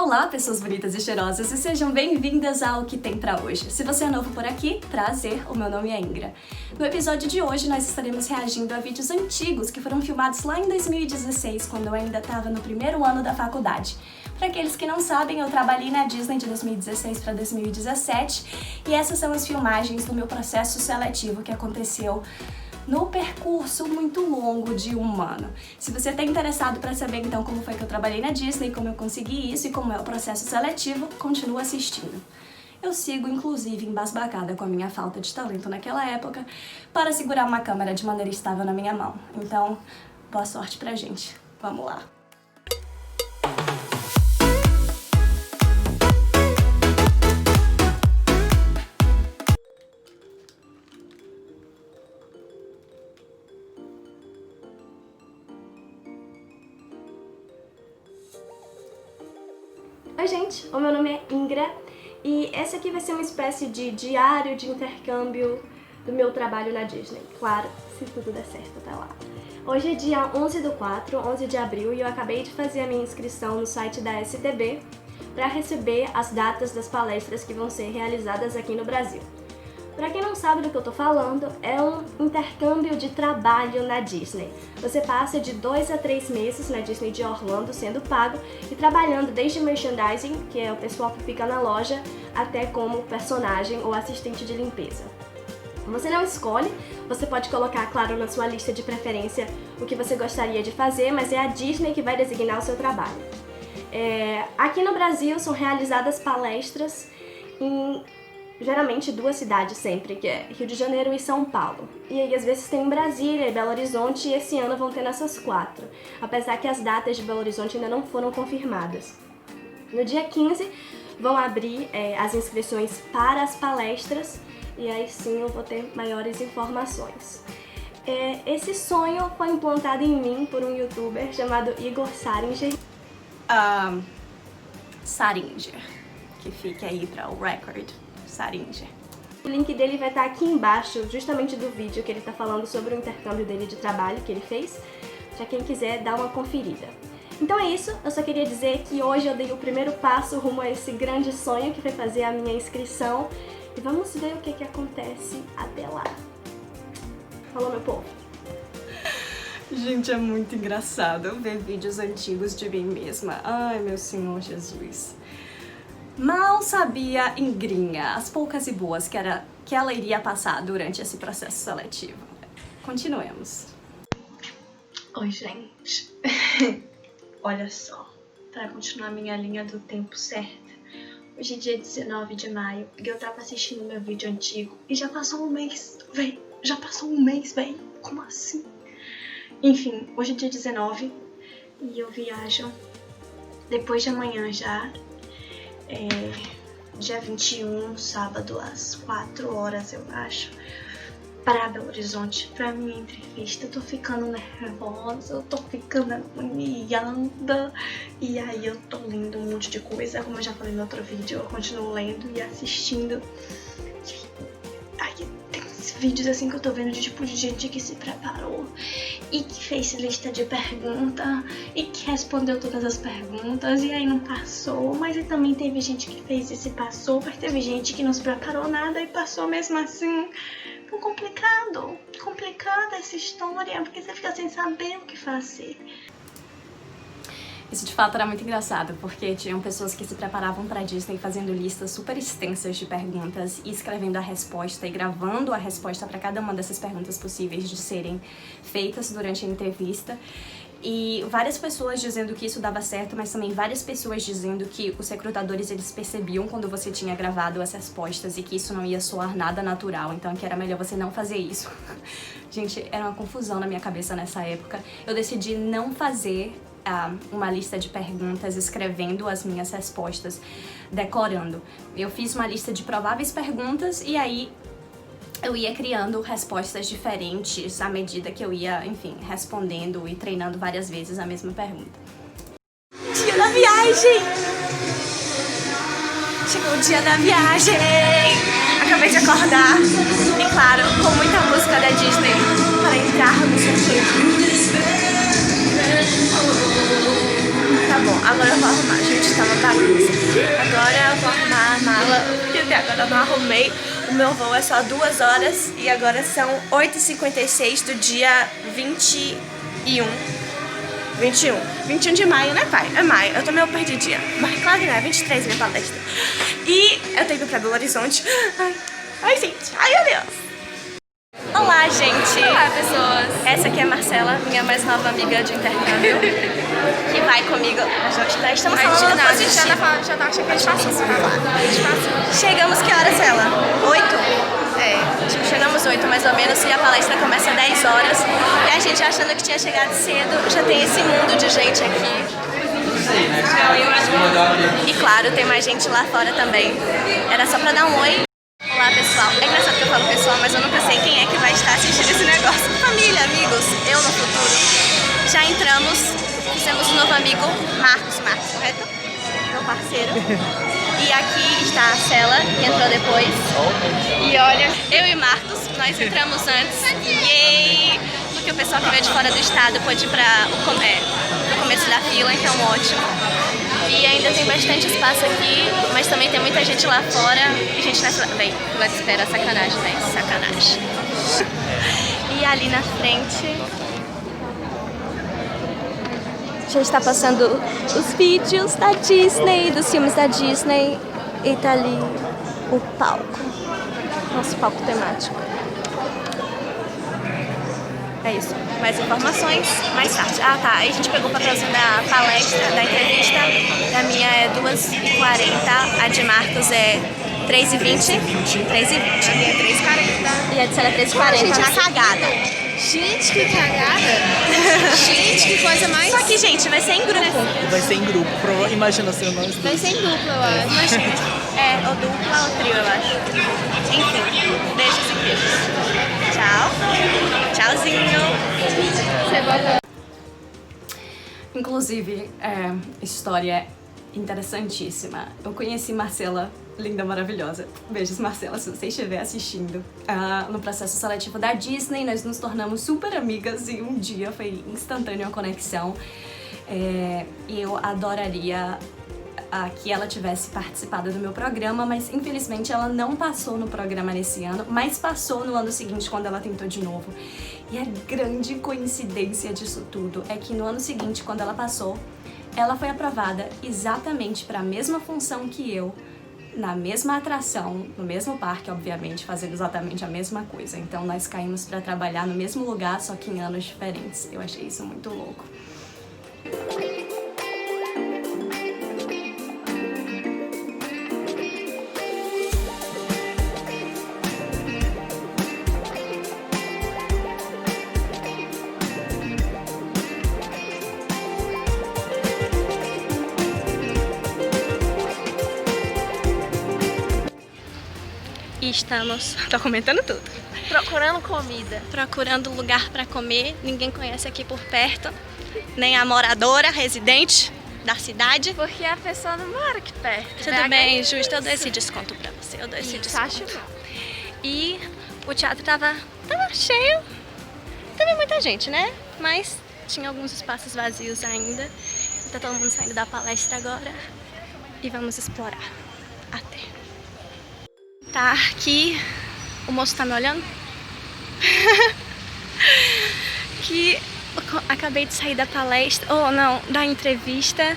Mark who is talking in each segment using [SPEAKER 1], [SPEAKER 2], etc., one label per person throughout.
[SPEAKER 1] Olá, pessoas bonitas e cheirosas, e sejam bem-vindas ao Que Tem Pra Hoje. Se você é novo por aqui, prazer, o meu nome é Ingra. No episódio de hoje, nós estaremos reagindo a vídeos antigos que foram filmados lá em 2016, quando eu ainda estava no primeiro ano da faculdade. Para aqueles que não sabem, eu trabalhei na Disney de 2016 para 2017, e essas são as filmagens do meu processo seletivo que aconteceu no percurso muito longo de um ano. Se você está interessado para saber então como foi que eu trabalhei na Disney, como eu consegui isso e como é o processo seletivo, continua assistindo. Eu sigo inclusive embasbacada com a minha falta de talento naquela época para segurar uma câmera de maneira estável na minha mão. Então, boa sorte pra gente. Vamos lá! Oi gente, o meu nome é Ingra e esse aqui vai ser uma espécie de diário de intercâmbio do meu trabalho na Disney. Claro, se tudo der certo até lá. Hoje é dia 11 de abril, e eu acabei de fazer a minha inscrição no site da STB para receber as datas das palestras que vão ser realizadas aqui no Brasil. Pra quem não sabe do que eu tô falando, é um intercâmbio de trabalho na Disney. Você passa de 2 a 3 meses na Disney de Orlando sendo pago e trabalhando desde merchandising, que é o pessoal que fica na loja, até como personagem ou assistente de limpeza. Você não escolhe, você pode colocar, claro, na sua lista de preferência o que você gostaria de fazer, mas é a Disney que vai designar o seu trabalho. Aqui no Brasil são realizadas palestras em geralmente 2 cidades sempre, que é Rio de Janeiro e São Paulo. E aí às vezes tem em Brasília e Belo Horizonte, e esse ano vão ter nessas 4, apesar que as datas de Belo Horizonte ainda não foram confirmadas. No dia 15 vão abrir as inscrições para as palestras, e aí sim eu vou ter maiores informações. Esse sonho foi implantado em mim por um youtuber chamado Igor Saringer. Saringer, que fique aí para o record. Saringer. O link dele vai estar aqui embaixo, justamente do vídeo que ele está falando sobre o intercâmbio dele de trabalho que ele fez, para quem quiser dar uma conferida. Então é isso, eu só queria dizer que hoje eu dei o primeiro passo rumo a esse grande sonho que foi fazer a minha inscrição, e vamos ver o que acontece até lá. Falou, meu povo! Gente, é muito engraçado ver vídeos antigos de mim mesma. Ai, meu Senhor Jesus! Mal sabia Ingrinha as poucas e boas que ela iria passar durante esse processo seletivo. Continuemos.
[SPEAKER 2] Oi, gente. Olha só, para continuar minha linha do tempo certa, hoje é dia 19 de maio e eu tava assistindo meu vídeo antigo e já passou um mês, véi. Já passou um mês, véi. Como assim? Enfim, hoje é dia 19 e eu viajo depois de amanhã já. Dia 21, sábado, às 4 horas, eu acho, para Belo Horizonte, pra minha entrevista. Eu tô ficando nervosa, eu tô ficando agoniada, e aí eu tô lendo um monte de coisa, como eu já falei no outro vídeo, eu continuo lendo e assistindo. Aí tem uns vídeos assim que eu tô vendo de tipo de gente que se preparou e que fez lista de perguntas e que respondeu todas as perguntas e aí não passou, mas aí também teve gente que fez isso e passou, mas teve gente que não se preparou nada e passou mesmo assim. Então complicada essa história, porque você fica sem saber o que fazer.
[SPEAKER 1] Isso de fato era muito engraçado, porque tinham pessoas que se preparavam para Disney fazendo listas super extensas de perguntas e escrevendo a resposta e gravando a resposta para cada uma dessas perguntas possíveis de serem feitas durante a entrevista. E várias pessoas dizendo que isso dava certo, mas também várias pessoas dizendo que os recrutadores eles percebiam quando você tinha gravado as respostas e que isso não ia soar nada natural, então que era melhor você não fazer isso. Gente, era uma confusão na minha cabeça nessa época. Eu decidi não fazer uma lista de perguntas escrevendo as minhas respostas, decorando. Eu fiz uma lista de prováveis perguntas e aí eu ia criando respostas diferentes à medida que eu ia, enfim, respondendo e treinando várias vezes a mesma pergunta. Dia da viagem! Chegou o dia da viagem! Acabei de acordar e, claro, com muita música da Disney para entrar no sorteio.
[SPEAKER 2] Tá bom, agora eu vou arrumar. Gente, tá uma bagunça. Agora eu vou arrumar a mala, porque até agora eu não arrumei. O meu voo é só 2 horas e agora são 8h56 do dia 21 de maio, né, pai? É maio, eu tô meio perdidinha. Mas claro que não é, 23 minha palestra. E eu tô indo pra Belo Horizonte. Ai, gente, ai, meu Deus. Olá, gente.
[SPEAKER 3] Olá, pessoas.
[SPEAKER 2] Essa aqui é a Marcela, minha mais nova amiga de intercâmbio, que vai comigo. Já estamos falando
[SPEAKER 3] Não, a gente
[SPEAKER 2] positivo.
[SPEAKER 3] já tá achando que a gente passou pra lá.
[SPEAKER 2] Chegamos, que horas, ela? 8?
[SPEAKER 3] É.
[SPEAKER 2] Tipo, chegamos 8 mais ou menos e a palestra começa às 10 horas. E a gente achando que tinha chegado cedo, já tem esse mundo de gente aqui. E claro, tem mais gente lá fora também. Era só pra dar um oi. Olá, pessoal. É engraçado que eu falo pessoal, mas eu nunca sei quem é que vai estar assistindo esse negócio. Família, amigos, eu no futuro. Já entramos, fizemos um novo amigo, Marcos, correto? Meu parceiro. E aqui está a Cela, que entrou depois. E olha, eu e Marcos, nós entramos antes. Yay! Porque o pessoal que veio de fora do estado pôde ir para o começo da fila, então ótimo. E ainda tem bastante espaço aqui, mas também tem muita gente lá fora. E gente nessa... Vem, fila de espera, sacanagem, né? Sacanagem. E ali na frente... A gente tá passando os vídeos da Disney, dos filmes da Disney. E tá ali o palco. Nosso palco temático. É isso. Mais informações mais tarde. Ah, tá. Aí a gente pegou o papelzinho da palestra, da entrevista. A minha é 2h40, a de Marcos é 3h20. 3h20.
[SPEAKER 3] A minha é 3h40.
[SPEAKER 2] E a de Cela é 3h40. Na cagada.
[SPEAKER 3] Gente, que cagada. Gente, que coisa mais...
[SPEAKER 2] Só que, gente, vai ser em grupo.
[SPEAKER 4] Vai ser em grupo, imagina se eu não estou.
[SPEAKER 3] Vai ser em dupla, eu acho.
[SPEAKER 2] Imagina. É, ou dupla ou trio, eu acho. Enfim, beijos e beijos. Tchau. Tchauzinho.
[SPEAKER 3] Você bota...
[SPEAKER 5] Inclusive, história interessantíssima. Eu conheci Marcela, linda, maravilhosa. Beijos, Marcela, se você estiver assistindo. No processo seletivo da Disney, nós nos tornamos super amigas e um dia foi instantânea a conexão. E eu adoraria que ela tivesse participado do meu programa, mas infelizmente ela não passou no programa nesse ano, mas passou no ano seguinte quando ela tentou de novo. E a grande coincidência disso tudo é que no ano seguinte, quando ela passou, ela foi aprovada exatamente para a mesma função que eu, na mesma atração, no mesmo parque, obviamente, fazendo exatamente a mesma coisa. Então nós caímos para trabalhar no mesmo lugar, só que em anos diferentes. Eu achei isso muito louco.
[SPEAKER 2] E estamos... Tô comentando tudo.
[SPEAKER 3] Procurando comida.
[SPEAKER 2] Procurando lugar pra comer. Ninguém conhece aqui por perto. Nem a moradora, residente da cidade.
[SPEAKER 3] Porque a pessoa não mora aqui perto.
[SPEAKER 2] Tudo bem, justo. Eu dou esse desconto pra você. Eu dou esse desconto.
[SPEAKER 3] Acho não.
[SPEAKER 2] E o teatro tava cheio. Teve muita gente, né? Mas tinha alguns espaços vazios ainda. Tá todo mundo saindo da palestra agora. E vamos explorar. Até. Tá aqui. O moço tá me olhando? Que acabei de sair da palestra, ou não, da entrevista.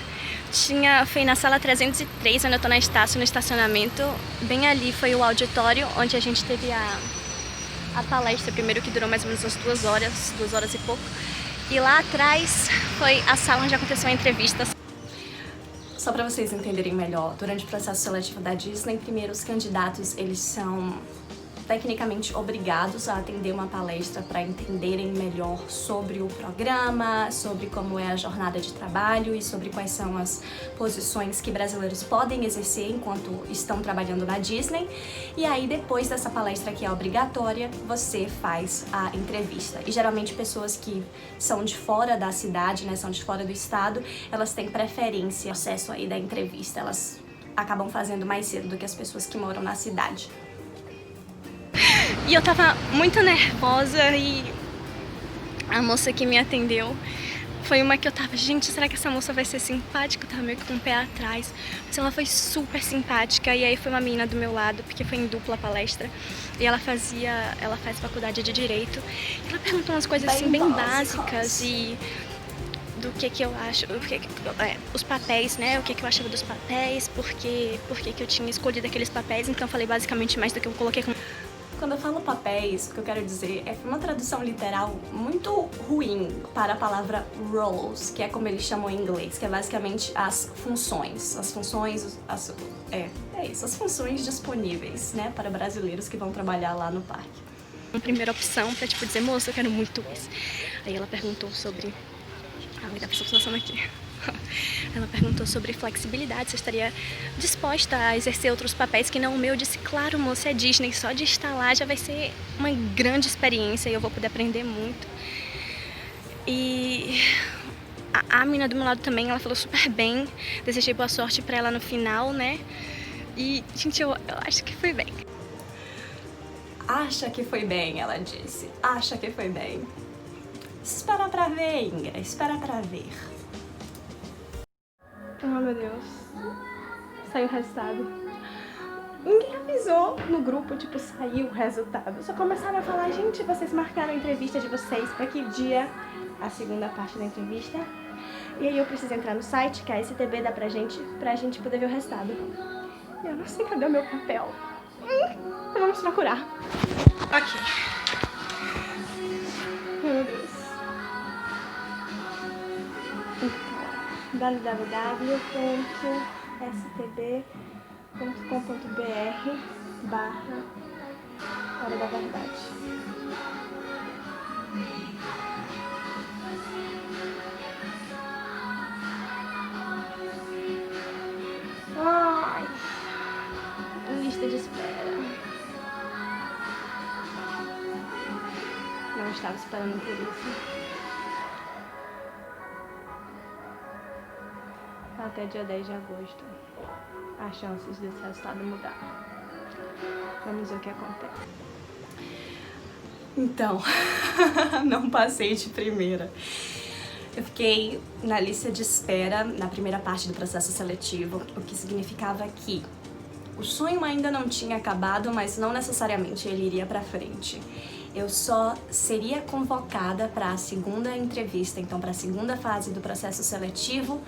[SPEAKER 2] Foi na sala 303, onde eu tô na Estácio, no estacionamento. Bem ali foi o auditório, onde a gente teve a palestra, primeiro, que durou mais ou menos umas 2 horas e pouco. E lá atrás foi a sala onde aconteceu a entrevista.
[SPEAKER 5] Só para vocês entenderem melhor, durante o processo seletivo da Disney, primeiro os candidatos, eles são tecnicamente obrigados a atender uma palestra para entenderem melhor sobre o programa, sobre como é a jornada de trabalho e sobre quais são as posições que brasileiros podem exercer enquanto estão trabalhando na Disney. E aí, depois dessa palestra que é obrigatória, você faz a entrevista. E geralmente pessoas que são de fora da cidade, né, são de fora do estado, elas têm preferência no processo aí da entrevista. Elas acabam fazendo mais cedo do que as pessoas que moram na cidade.
[SPEAKER 2] E eu tava muito nervosa e a moça que me atendeu Foi uma que eu tava, gente, será que essa moça vai ser simpática? Eu tava meio que com o pé atrás. Mas ela foi super simpática. E aí foi uma menina do meu lado, porque foi em dupla palestra. E ela faz faculdade de Direito. E ela perguntou umas coisas assim bem básicas e do que eu acho, os papéis, né? O que eu achava dos papéis, por que eu tinha escolhido aqueles papéis. Então eu falei basicamente mais do que eu coloquei como...
[SPEAKER 5] Quando eu falo papéis, o que eu quero dizer é que uma tradução literal muito ruim para a palavra roles, que é como eles chamam em inglês, que é basicamente as funções. As funções, as funções disponíveis, né, para brasileiros que vão trabalhar lá no parque.
[SPEAKER 2] Uma primeira opção pra, tipo, dizer, moça, eu quero muito esse. Aí ela perguntou sobre... Ai, dá pra situação aqui. Ela perguntou sobre flexibilidade, se eu estaria disposta a exercer outros papéis que não o meu. Eu disse, claro, moça, é Disney, só de estar lá já vai ser uma grande experiência e eu vou poder aprender muito. E a menina do meu lado também, ela falou super bem, desejei boa sorte pra ela no final, né? E, gente, eu acho que foi bem.
[SPEAKER 5] Acha que foi bem, ela disse. Acha que foi bem. Espera pra ver, Ingra, espera pra ver.
[SPEAKER 1] Oh, meu Deus. Saiu o resultado. Ninguém avisou no grupo, tipo, saiu o resultado. Só começaram a falar, gente, vocês marcaram a entrevista de vocês pra que dia? A segunda parte da entrevista. E aí eu preciso entrar no site, que a STB dá pra gente poder ver o resultado. E eu não sei cadê o meu papel. Então vamos procurar.
[SPEAKER 2] Ok.
[SPEAKER 1] Meu Deus. www.stb.com.br/Hora da Verdade. Ai, lista de espera. Não estava esperando por isso. Até dia 10 de agosto, as chances desse resultado mudar. Vamos ver o que acontece.
[SPEAKER 5] Então, não passei de primeira. Eu fiquei na lista de espera na primeira parte do processo seletivo, o que significava que o sonho ainda não tinha acabado, mas não necessariamente ele iria pra frente. Eu só seria convocada para a segunda entrevista, então para a segunda fase do processo seletivo,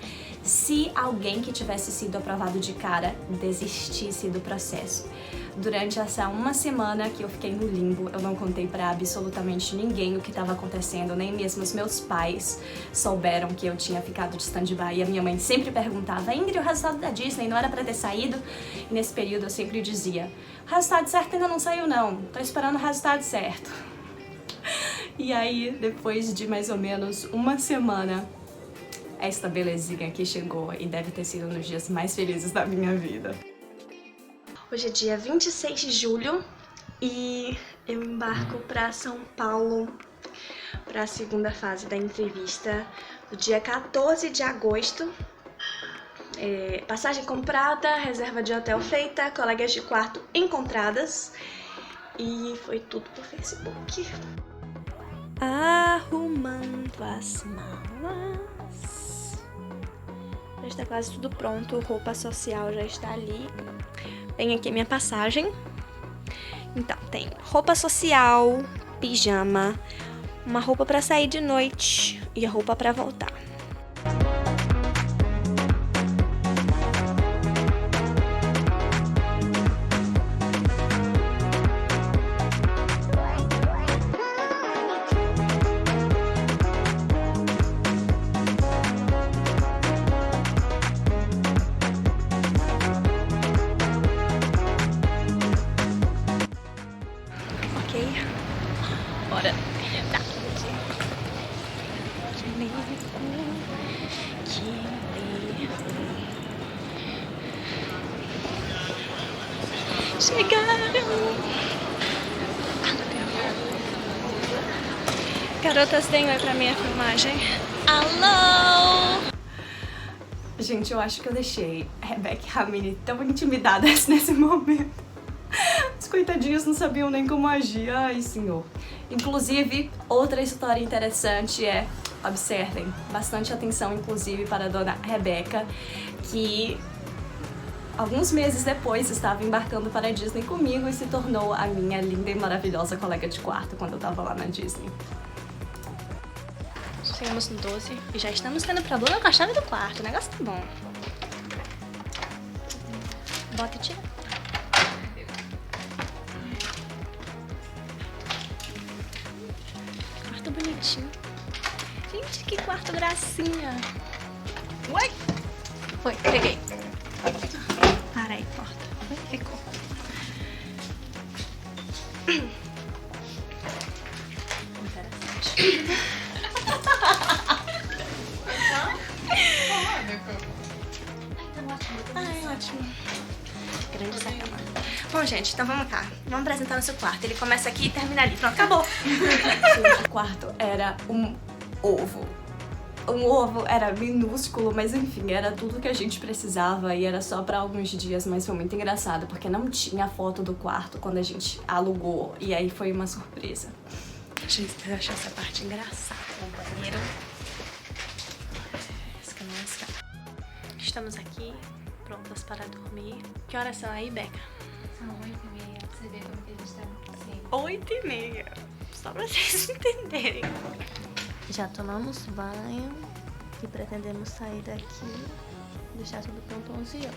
[SPEAKER 5] se alguém que tivesse sido aprovado de cara desistisse do processo. Durante essa uma semana que eu fiquei no limbo, eu não contei pra absolutamente ninguém o que estava acontecendo, nem mesmo os meus pais souberam que eu tinha ficado de stand-by. E a minha mãe sempre perguntava, Ingrid, o resultado da Disney não era pra ter saído? E nesse período eu sempre dizia, o resultado certo ainda não saiu não, tô esperando o resultado certo. E aí, depois de mais ou menos uma semana, esta belezinha aqui chegou e deve ter sido um dos dias mais felizes da minha vida.
[SPEAKER 2] Hoje é dia 26 de julho e eu embarco para São Paulo para a segunda fase da entrevista no dia 14 de agosto. Passagem comprada, reserva de hotel feita, colegas de quarto encontradas e foi tudo pro Facebook. Arrumando as malas. Já está quase tudo pronto, roupa social já está ali. Tem aqui minha passagem. Então, tem roupa social, pijama, uma roupa pra sair de noite e a roupa pra voltar. Bora. Tá. Chegaram! Garotas, deem oi pra minha filmagem. Alô!
[SPEAKER 5] Gente, eu acho que eu deixei Rebecca e Ramini tão intimidadas nesse momento. Os coitadinhos não sabiam nem como agir. Ai, senhor. Inclusive, outra história interessante é observem, bastante atenção inclusive para a dona Rebeca, que alguns meses depois estava embarcando para a Disney comigo e se tornou a minha linda e maravilhosa colega de quarto quando eu estava lá na Disney.
[SPEAKER 2] Chegamos no 12 e já estamos tendo problema com a chave do quarto. O negócio tá bom. Bota e tira. Quarto bonitinho. Gente, que quarto gracinha. Oi! Foi, peguei. Para aí, porta. Ficou. Interessante. Ai, ótimo. Grande sacanagem. Bom, gente, então vamos cá. Vamos apresentar nosso quarto. Ele começa aqui e termina ali. Pronto, acabou.
[SPEAKER 5] O quarto era um ovo. Um ovo era minúsculo, mas enfim, era tudo que a gente precisava e era só pra alguns dias, mas foi muito engraçado, porque não tinha foto do quarto quando a gente alugou, e aí foi uma surpresa.
[SPEAKER 2] Gente, eu achei essa parte engraçada. O banheiro. Estamos aqui, prontas para dormir. Que horas são aí, Beca?
[SPEAKER 3] São 8h30, pra você ver como que a gente tá sempre.
[SPEAKER 2] 8h30. Só pra vocês entenderem. Já tomamos banho e pretendemos sair daqui, deixar tudo pronto 11 horas.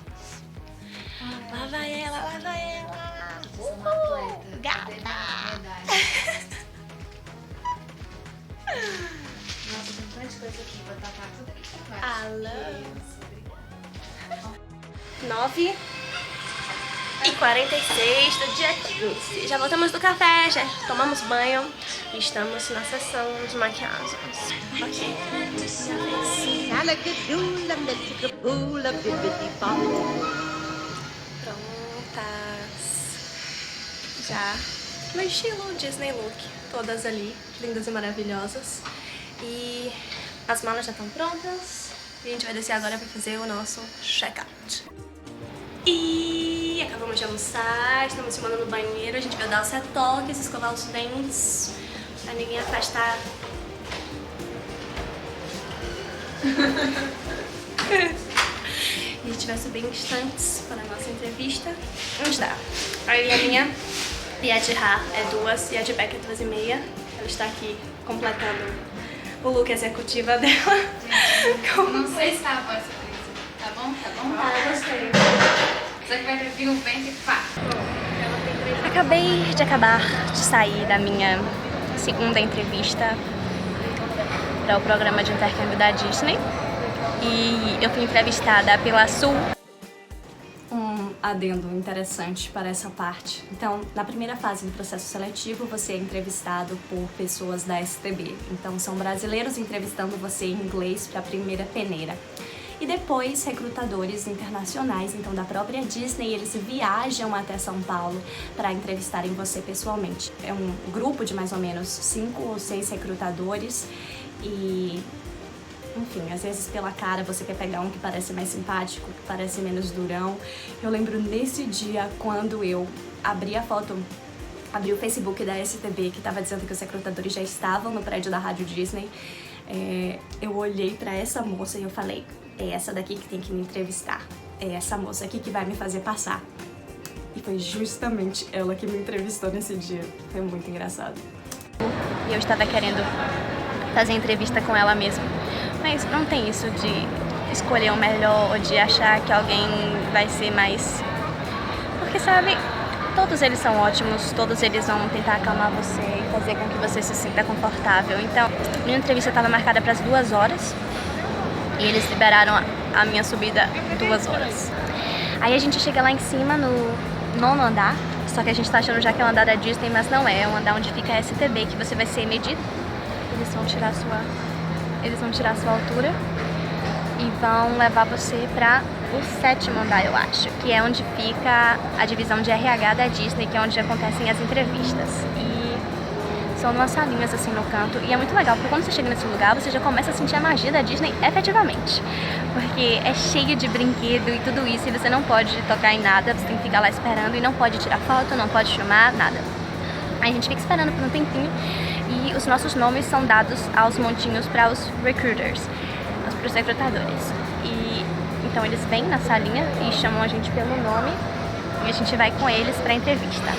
[SPEAKER 2] Lá vai ela, lá vai ela!
[SPEAKER 3] Eu sou uma atleta.
[SPEAKER 2] Gata!
[SPEAKER 3] Verdade. Nossa, tem tanta coisa aqui. Vou tapar tudo aqui pra baixo.
[SPEAKER 2] Alô?
[SPEAKER 3] Isso, obrigada.
[SPEAKER 2] 9h46 do dia 15. Já voltamos do café, já tomamos banho e estamos na sessão de maquiagem. Ok. Prontas. Já no estilo Disney look. Todas ali, lindas e maravilhosas. E as malas já estão prontas. E a gente vai descer agora para fazer o nosso check-out. E acabamos de almoçar, estamos filmando no banheiro, a gente vai dar os retoques, escovar os dentes, pra ninguém afastar. E a gente vai subir em instantes para a nossa entrevista. Onde está? A minha e a de Ra é 2 e a de Beck é 2h30. Ela está aqui completando o look executiva dela.
[SPEAKER 3] Não sei se tá boa essa surpresa. Tá bom? Tá bom?
[SPEAKER 2] Ah, gostei.
[SPEAKER 3] Só que vai vir um vento e pá.
[SPEAKER 2] Acabei de acabar de sair da minha segunda entrevista para o programa de intercâmbio da Disney. E eu fui entrevistada pela Sul.
[SPEAKER 5] Um adendo interessante para essa parte. Então, na primeira fase do processo seletivo, você é entrevistado por pessoas da STB. Então, são brasileiros entrevistando você em inglês para a primeira peneira. E depois, recrutadores internacionais, então da própria Disney, eles viajam até São Paulo para entrevistarem você pessoalmente. É um grupo de mais ou menos 5 ou 6 recrutadores e, enfim, às vezes pela cara você quer pegar um que parece mais simpático, que parece menos durão. Eu lembro nesse dia quando eu abri a foto, abri o Facebook da STB, que estava dizendo que os recrutadores já estavam no prédio da Rádio Disney. Eu olhei para essa moça e eu falei: é essa daqui que tem que me entrevistar. É essa moça aqui que vai me fazer passar. E foi justamente ela que me entrevistou nesse dia. Foi muito engraçado.
[SPEAKER 2] E eu estava querendo fazer entrevista com ela mesmo. Mas não tem isso de escolher o melhor ou de achar que alguém vai ser mais... Porque, sabe, todos eles são ótimos, todos eles vão tentar acalmar você e fazer com que você se sinta confortável. Então, minha entrevista estava marcada para as 2 horas. E eles liberaram a minha subida 2 horas. Aí a gente chega lá em cima no 9º andar, só que a gente tá achando já que é o andar da Disney, mas não é. É o andar onde fica a STB, que você vai ser medido. Eles vão tirar a sua altura e vão levar você para o 7º andar, eu acho, que é onde fica a divisão de RH da Disney, que é onde acontecem as entrevistas. São umas salinhas assim no canto e é muito legal, porque quando você chega nesse lugar você já começa a sentir a magia da Disney efetivamente, porque é cheio de brinquedo e tudo isso e você não pode tocar em nada, você tem que ficar lá esperando e não pode tirar foto, não pode filmar, nada. Aí a gente fica esperando por um tempinho
[SPEAKER 6] e os nossos nomes são dados aos montinhos para os recruiters, para os recrutadores. E então eles vêm na salinha e chamam a gente pelo nome e a gente vai com eles para a entrevista.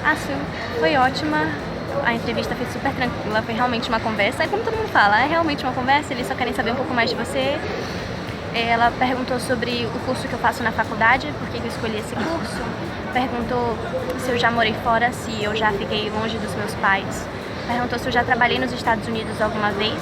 [SPEAKER 6] Assim, foi ótima. A entrevista foi super tranquila, foi realmente uma conversa. É como todo mundo fala, é realmente uma conversa, eles só querem saber um pouco mais de você. Ela perguntou sobre o curso que eu faço na faculdade, por que eu escolhi esse curso. Perguntou se eu já morei fora, se eu já fiquei longe dos meus pais. Perguntou se eu já trabalhei nos Estados Unidos alguma vez.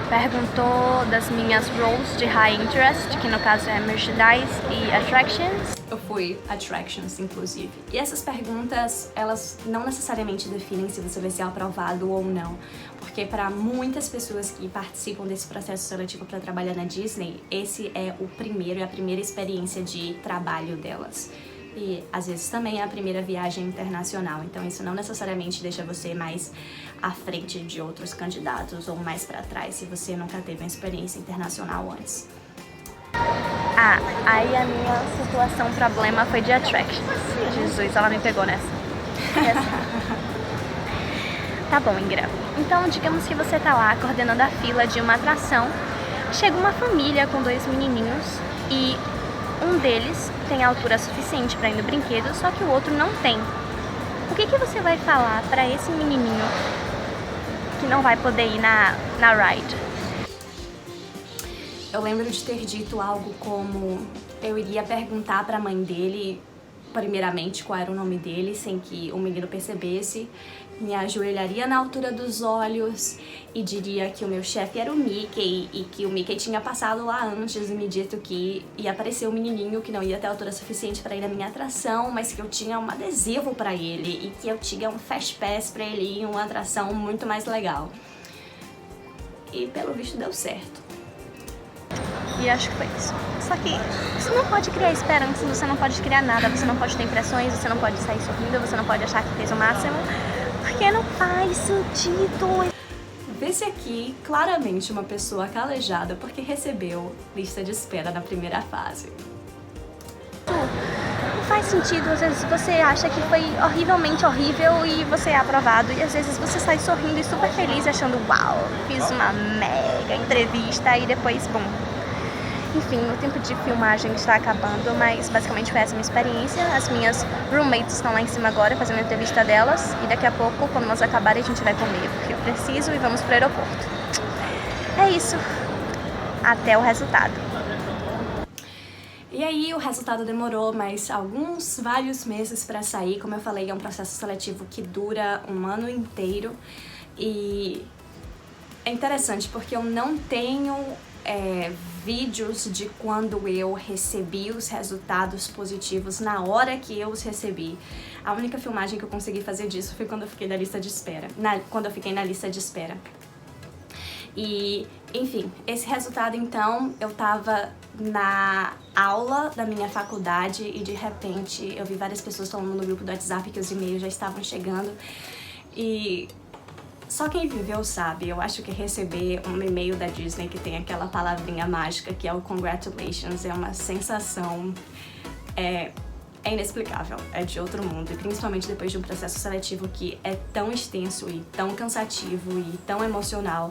[SPEAKER 6] Perguntou das minhas roles de high interest, que no caso é merchandise e attractions.
[SPEAKER 5] Eu fui attractions, inclusive. E essas perguntas, elas não necessariamente definem se você vai ser aprovado ou não. Porque para muitas pessoas que participam desse processo seletivo para trabalhar na Disney, esse é a primeira experiência de trabalho delas. E às vezes também é a primeira viagem internacional, então isso não necessariamente deixa você mais à frente de outros candidatos ou mais para trás se você nunca teve uma experiência internacional antes.
[SPEAKER 6] Aí a minha situação problema foi de attractions. Jesus, ela me pegou nessa. Tá bom, Ingra. Então, digamos que você tá lá coordenando a fila de uma atração. Chega uma família com 2 menininhos e um deles tem altura suficiente para ir no brinquedo, só que o outro não tem. O que você vai falar para esse menininho que não vai poder ir na ride?
[SPEAKER 5] Eu lembro de ter dito algo como eu iria perguntar para a mãe dele, primeiramente, qual era o nome dele, sem que o menino percebesse, me ajoelharia na altura dos olhos e diria que o meu chefe era o Mickey e que o Mickey tinha passado lá antes e me dito que ia aparecer um menininho que não ia ter altura suficiente para ir na minha atração, mas que eu tinha um adesivo para ele e que eu tinha um fast pass para ele ir em uma atração muito mais legal. E pelo visto deu certo.
[SPEAKER 6] E acho que foi isso. Só que você não pode criar esperanças, você não pode criar nada, você não pode ter impressões, você não pode sair sorrindo, você não pode achar que fez o máximo, porque não faz sentido.
[SPEAKER 5] Vê-se aqui claramente uma pessoa calejada porque recebeu lista de espera na primeira fase.
[SPEAKER 6] Não faz sentido, às vezes você acha que foi horrivelmente horrível e você é aprovado, e às vezes você sai sorrindo e super feliz achando, uau, fiz uma mega entrevista e depois, bom. Enfim, o tempo de filmagem está acabando, mas basicamente foi essa minha experiência. As minhas roommates estão lá em cima agora fazendo a entrevista delas e daqui a pouco, quando elas acabarem, a gente vai comer, porque eu preciso e vamos pro aeroporto. É isso. Até o resultado.
[SPEAKER 5] E aí o resultado demorou mais vários meses para sair. Como eu falei, é um processo seletivo que dura um ano inteiro e é interessante porque eu não tenho vídeos de quando eu recebi os resultados positivos na hora que eu os recebi. A única filmagem que eu consegui fazer disso foi quando eu fiquei na lista de espera. Quando eu fiquei na lista de espera. E, enfim, esse resultado então, eu tava na aula da minha faculdade e de repente eu vi várias pessoas falando no grupo do WhatsApp que os e-mails já estavam chegando e só quem viveu sabe. Eu acho que receber um e-mail da Disney que tem aquela palavrinha mágica que é o congratulations é uma sensação é inexplicável, é de outro mundo, e principalmente depois de um processo seletivo que é tão extenso e tão cansativo e tão emocional.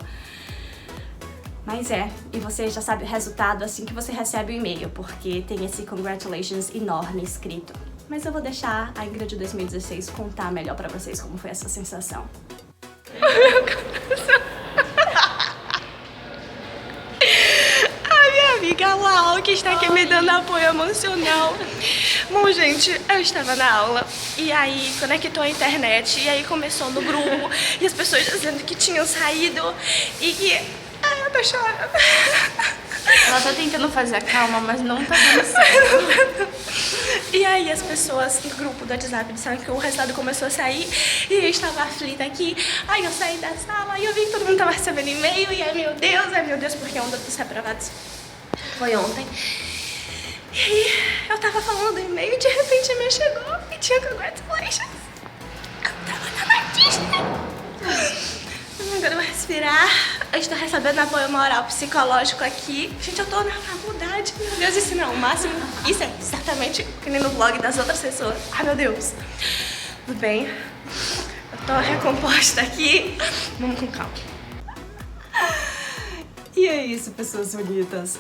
[SPEAKER 5] Mas e você já sabe o resultado assim que você recebe o e-mail, porque tem esse congratulations enorme escrito. Mas eu vou deixar a Ingrid de 2016 contar melhor pra vocês como foi essa sensação.
[SPEAKER 3] A minha amiga Lau, que está aqui me dando apoio emocional. Bom, gente, eu estava na aula e aí conectou a internet e aí começou no grupo e as pessoas dizendo que tinham saído e que... Ai, eu tô chorando.
[SPEAKER 7] Ela tá tentando fazer a calma, mas não tá dando certo.
[SPEAKER 3] E aí as pessoas do grupo do WhatsApp disseram que o resultado começou a sair e eu estava aflita aqui. Aí eu saí da sala e eu vi que todo mundo tava recebendo e-mail e ai meu Deus, porque a onda dos reprovados foi ontem. E aí eu tava falando do e-mail e de repente a minha chegou e tinha congratulations. Eu tava na Disney. Agora eu vou respirar. Eu estou recebendo apoio moral psicológico aqui. Gente, eu tô na faculdade. Meu Deus, isso não é o máximo. Isso é certamente que nem no vlog das outras pessoas. Ai, meu Deus. Tudo bem. Eu Tô recomposta aqui. Vamos com calma.
[SPEAKER 5] E é isso, pessoas bonitas.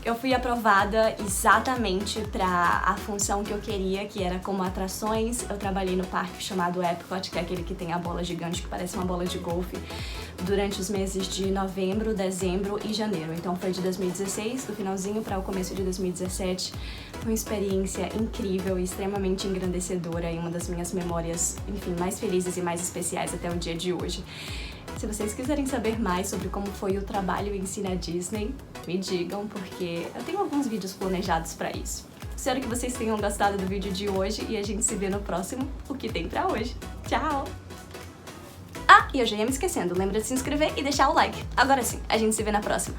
[SPEAKER 5] Eu fui aprovada exatamente para a função que eu queria, que era como atrações. Eu trabalhei no parque chamado Epcot, que é aquele que tem a bola gigante que parece uma bola de golfe, durante os meses de novembro, dezembro e janeiro. Então foi de 2016, do finalzinho para o começo de 2017. Foi uma experiência incrível e extremamente engrandecedora e uma das minhas memórias, enfim, mais felizes e mais especiais até o dia de hoje. Se vocês quiserem saber mais sobre como foi o trabalho em si na Disney, me digam, porque eu tenho alguns vídeos planejados pra isso. Espero que vocês tenham gostado do vídeo de hoje e a gente se vê no próximo O Que Tem Pra Hoje. Tchau! Ah, e eu já ia me esquecendo, lembra de se inscrever e deixar o like. Agora sim, a gente se vê na próxima.